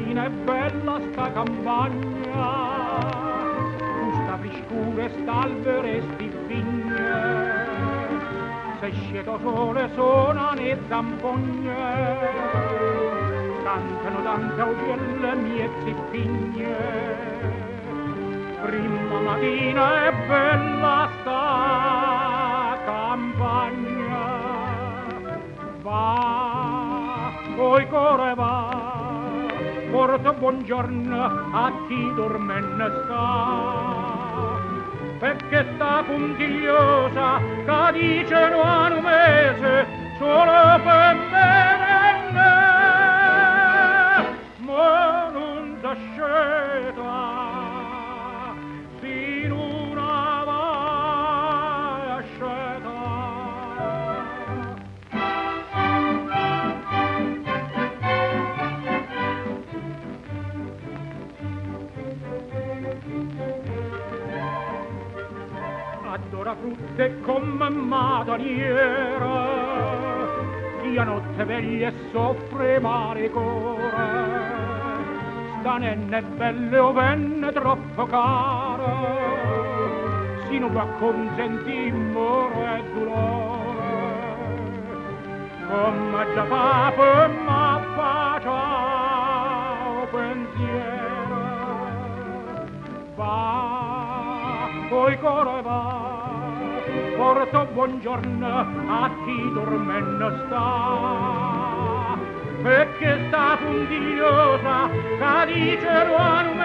mattina è bella sta campagna, questa friscura, st'albero e sti vigne, se sceto sole suonano e zampogne, cantano tante uccelli mie zippigne. Prima mattina è bella sta campagna, va, poi core va, porta buongiorno a chi dormenne sta, perché sta puntigliosa che dice un mese solo per me, ma non s'asceta sin una vasceta. Adora frutte come mataniera, chi a notte veglia e soffre male core, sta nenne belle o venne troppo cara, si non può consentire more e dolore, come già fa per ma faccia o pensiero, va, poi core va, porto buongiorno a chi dormenne sta, perché sta puntigliosa che dice un